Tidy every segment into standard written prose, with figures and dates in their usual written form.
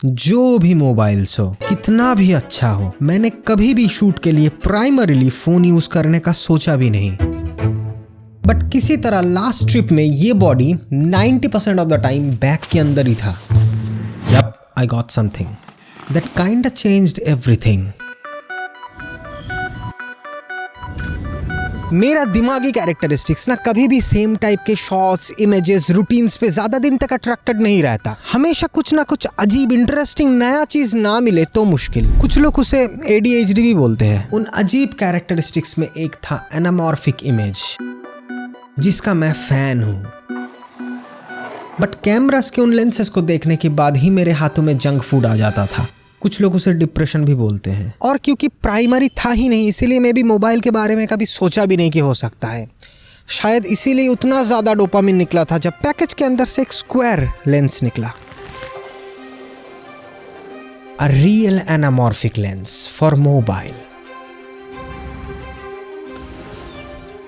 जो भी मोबाइल्स हो, कितना भी अच्छा हो, मैंने कभी भी शूट के लिए प्राइमरीली फोन यूज करने का सोचा भी नहीं। बट किसी तरह लास्ट ट्रिप में ये body 90% of the time bag के अंदर ही था। Yup, I got something that kind of changed everything. मेरा दिमागी कैरेक्टरिस्टिक्स ना कभी भी सेम टाइप के शॉट्स, इमेजेस, रूटीन्स पे ज्यादा दिन तक अट्रैक्टेड नहीं रहता। हमेशा कुछ ना कुछ अजीब, इंटरेस्टिंग नया चीज ना मिले तो मुश्किल। कुछ लोग उसे ADHD भी बोलते हैं। उन अजीब कैरेक्टरिस्टिक्स में एक था एनामॉर्फिक इमेज, जिसका मैं फैन हूं। बट कैमरास के उन लेंसेज को देखने के बाद ही मेरे हाथों में जंक फूड आ जाता था। कुछ लोग उसे डिप्रेशन भी बोलते हैं। और क्योंकि प्राइमरी था ही नहीं, इसीलिए मैं भी मोबाइल के बारे में कभी सोचा भी नहीं कि हो सकता है। शायद इसीलिए उतना ज़्यादा डोपामिन निकला था जब पैकेज के अंदर से एक स्क्वायर लेंस निकला। A real anamorphic lens for mobile.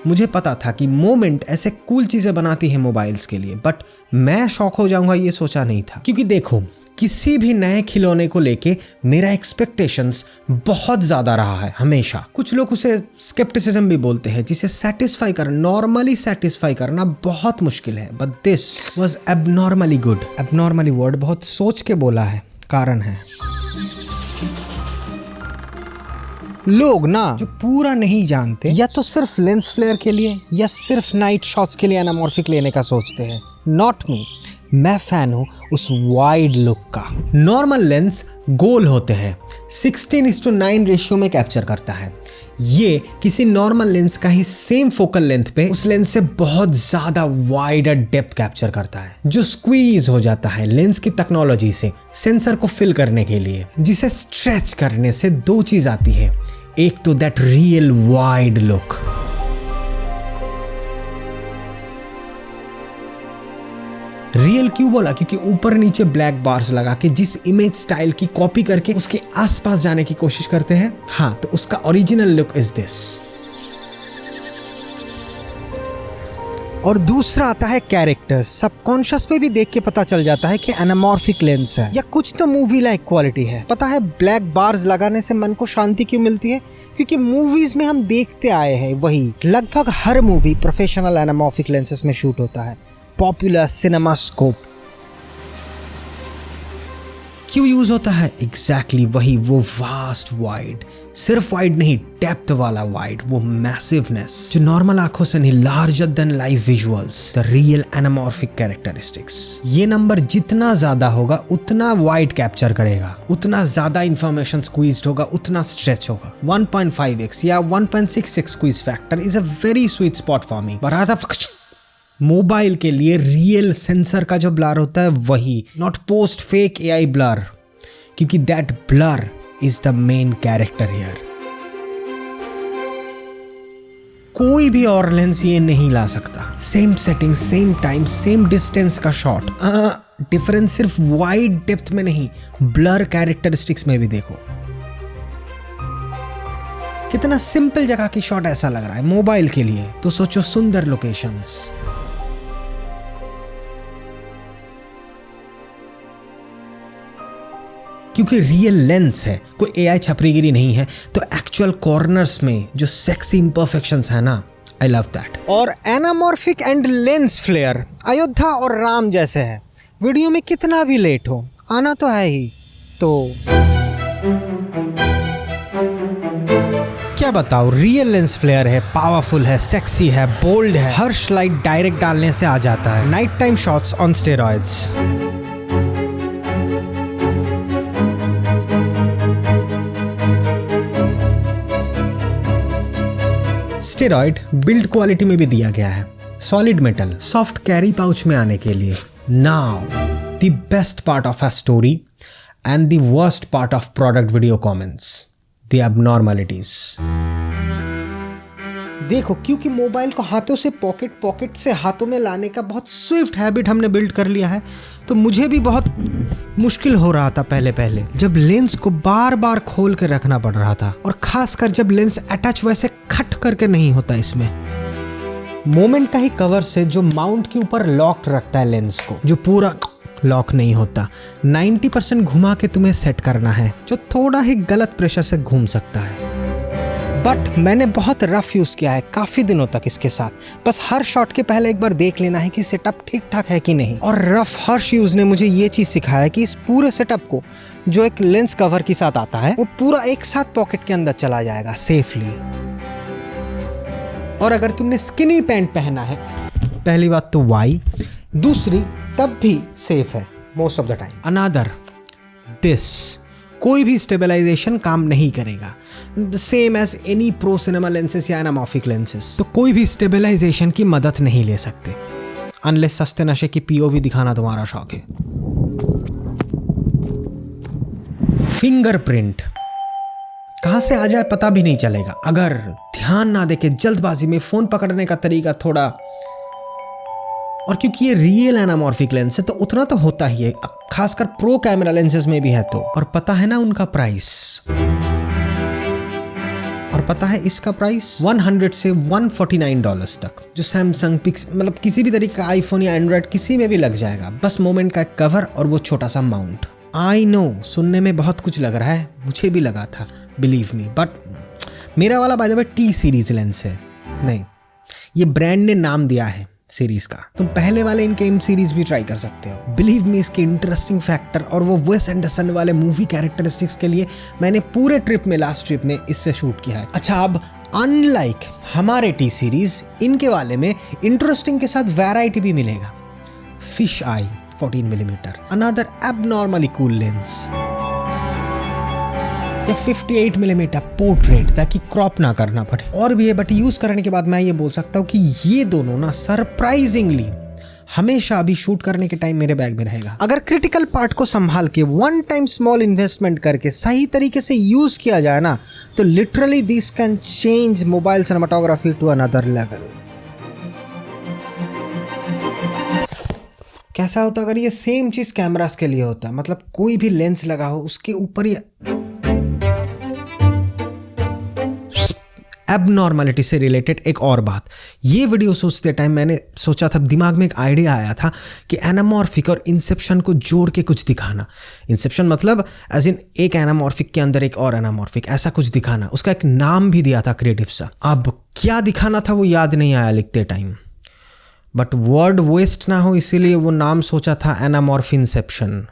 मुझे पता था कि मोमेंट ऐसे कूल चीज़ें बनाती है मोबाइल्स के लिए, बट मैं शॉक हो जाऊंगा ये सोचा नहीं था। क्योंकि देखो, किसी भी नए खिलौने को लेके मेरा एक्सपेक्टेशंस बहुत ज़्यादा रहा है हमेशा। कुछ लोग उसे स्केप्टिसिज्म भी बोलते हैं, जिसे सेटिस्फाई करना, नॉर्मली सेटिस्फाई करना बहुत मुश्किल है। But this was abnormally good. Abnormally word बहुत सोच के बोला है, कारण है। लोग ना जो पूरा नहीं जानते, या तो सिर्फ लेंस फ्लेयर के लिए या सिर्फ नाइट शॉट्स के लिए एनामॉर्फिक लेने का सोचते हैं। Not me. मैं फैन हूं उस वाइड लुक का। नॉर्मल लेंस गोल होते हैं, 16:9 रेशियो में कैप्चर करता है। ये किसी नॉर्मल लेंस का ही सेम फोकल लेंथ पे उस लेंस से बहुत ज्यादा वाइडर डेप्थ कैप्चर करता है, जो स्क्वीज हो जाता है लेंस की टेक्नोलॉजी से सेंसर को फिल करने के लिए। जिसे स्ट्रेच करने से दो चीज आती है, एक तो that real wide look. Real क्यों बोला? क्योंकि ऊपर नीचे ब्लैक बार्स लगा के जिस इमेज स्टाइल की कॉपी करके उसके आसपास जाने की कोशिश करते हैं, हाँ, तो उसका ओरिजिनल लुक इज दिस। और दूसरा आता है कैरेक्टर। सबकॉन्शियस पे भी देख के पता चल जाता है कि एनामॉर्फिक लेंस है या कुछ तो मूवी लाइक क्वालिटी है। पता है ब्लैक बार्स लगाने से मन को शांति क्यों मिलती है? क्योंकि मूवीज में हम देखते आए हैं वही। लगभग हर मूवी प्रोफेशनल एनामॉर्फिक लेंसेज में शूट होता है। पॉपुलर सिनेमा स्कोप क्यों यूज होता है? एग्जैक्टली वही, वो वास्ट वाइड, सिर्फ वाइड नहीं, डेप्थ वाला वाइड, वो मैसिवनेस जो नॉर्मल आंखों से नहीं, larger than life visuals, the real anamorphic characteristics. ये नंबर जितना ज्यादा होगा उतना वाइड कैप्चर करेगा, उतना ज्यादा इंफॉर्मेशन स्क्वीज्ड होगा, उतना स्ट्रेच होगा। 1.5x या 1.6x squeeze factor is a very sweet spot for me. Mobile के लिए रियल सेंसर का जो ब्लर होता है वही, not post fake AI blur, क्योंकि that blur is the main character here. कोई भी और लेंस ये नहीं ला सकता। Same setting, same time, same distance का शॉट। डिफरेंस सिर्फ वाइड डेप्थ में नहीं, ब्लर कैरेक्टरिस्टिक्स में भी देखो। कितना सिंपल जगह की शॉट ऐसा लग रहा है मोबाइल के लिए, तो सोचो सुंदर लोकेशंस। क्योंकि रियल लेंस है, कोई AI छपरीगिरी नहीं है, तो एक्चुअल कॉर्नर्स में जो सेक्सी इम्परफेक्शंस है ना, आई लव दैट। और anamorphic and lens flare Ayodhya और राम जैसे है। वीडियो में कितना भी लेट हो, आना तो है ही। तो क्या बताओ, रियल लेंस फ्लेयर है, पावरफुल है, सेक्सी है, बोल्ड है, हर स्लाइड डायरेक्ट डालने से आ जाता है। Night time shots on steroids. Steroid build quality में भी दिया गया है, solid metal, soft carry pouch में आने के लिए। Now the best part of a story and the worst part of product video comments, the abnormalities. देखो, क्योंकि मोबाइल को हाथों से पॉकेट से हाथों में लाने का बहुत स्विफ्ट हैबिट हमने बिल्ड कर लिया है, तो मुझे भी बहुत मुश्किल हो रहा था पहले जब लेंस को बार बार खोल के रखना पड़ रहा था, और खासकर जब लेंस अटैच वैसे खट करके नहीं होता। इसमें मोमेंट का ही कवर से जो माउंट के ऊपर लॉक्ड रखता है लेंस को, जो पूरा लॉक नहीं होता। 90% घुमा के तुम्हें सेट करना है, जो थोड़ा ही गलत प्रेशर से घूम सकता है। बट मैंने बहुत रफ यूज़ किया है काफ़ी दिनों तक इसके साथ। बस हर शॉट के पहले एक बार देख लेना है कि सेटअप ठीक ठाक है कि नहीं। और रफ हर्ष यूज़ ने मुझे ये चीज़ सिखाया कि इस पूरे सेटअप को जो एक लेंस कवर के साथ आता है वो पूरा एक साथ पॉकेट के अंदर चला जाएगा सेफली। और अगर तुमने स्किनी पैंट पहना है, पहली बात तो वाई, दूसरी तब भी सेफ है most of the time. Another this, कोई भी स्टेबलाइजेशन काम नहीं करेगा, same as any pro cinema lenses या एनामॉर्फिक लेंसेज। तो कोई भी स्टेबलाइजेशन की मदद नहीं ले सकते अनलेस सस्ते नशे की पीओवी दिखाना तुम्हारा शौक है। फिंगरप्रिंट कहां से आ जाए पता भी नहीं चलेगा अगर ध्यान ना देके जल्दबाजी में फोन पकड़ने का तरीका थोड़ा, और क्योंकि ये रियल एनामॉर्फिक लेंस है तो उतना तो होता ही है, खासकर प्रो कैमरा लेंसेज में भी है तो। और पता है ना उनका प्राइस, और पता है इसका प्राइस 100 से $149 तक, जो सैमसंग पिक्स मतलब किसी भी तरीके का आईफोन या एंड्रॉयड किसी में भी लग जाएगा। बस मोमेंट का एक कवर और वो छोटा सा माउंट। आई नो सुनने में बहुत कुछ लग रहा है, मुझे भी लगा था, बिलीव मी। बट मेरा वाला by the way T series lens है, नहीं ये ब्रांड ने नाम दिया है सीरीज का। तुम पहले वाले इनके एम सीरीज भी ट्राई कर सकते हो। बिलीव मी इसके इंटरेस्टिंग फैक्टर और वो वेस एंडरसन वाले मूवी कैरेक्टरिस्टिक्स के लिए मैंने पूरे ट्रिप में, लास्ट ट्रिप में इससे शूट किया है। अच्छा, अब अनलाइक हमारे टी सीरीज, इनके वाले में इंटरेस्टिंग के साथ वैरायटी भी मिलेगा। फिश आई 14mm, another abnormally cool lens, या 58mm पोर्ट्रेट ताकि क्रॉप ना करना पड़े। और भी है, बट यूज करने के बाद मैं ये बोल सकता हूँ कि ये दोनों ना सरप्राइजिंगली हमेशा अभी शूट करने के टाइम मेरे बैग में रहेगा। अगर क्रिटिकल पार्ट को संभाल के वन टाइम स्मॉल इन्वेस्टमेंट करके सही तरीके से यूज किया जाए ना, तो literally this can change mobile cinematography to another level. कैसा होता अगर ये सेम चीज कैमरास के लिए होता, मतलब कोई भी लेंस लगा हो उसके ऊपर ये एबनॉर्मलिटी से रिलेटेड एक और बात। ये वीडियो सोचते टाइम मैंने सोचा था, दिमाग में एक आइडिया आया था कि एनामॉर्फिक और इंसेप्शन को जोड़ के कुछ दिखाना। इंसेप्शन मतलब एज इन एक एनामॉर्फिक के अंदर एक और एनामॉर्फिक, ऐसा कुछ दिखाना। उसका एक नाम भी दिया था क्रिएटिव सा। अब क्या दिखाना था वो याद नहीं आया लिखते टाइम, बट वर्ड वेस्ट ना हो इसीलिए वो नाम सोचा था एनामॉर्फ इंसेप्शन।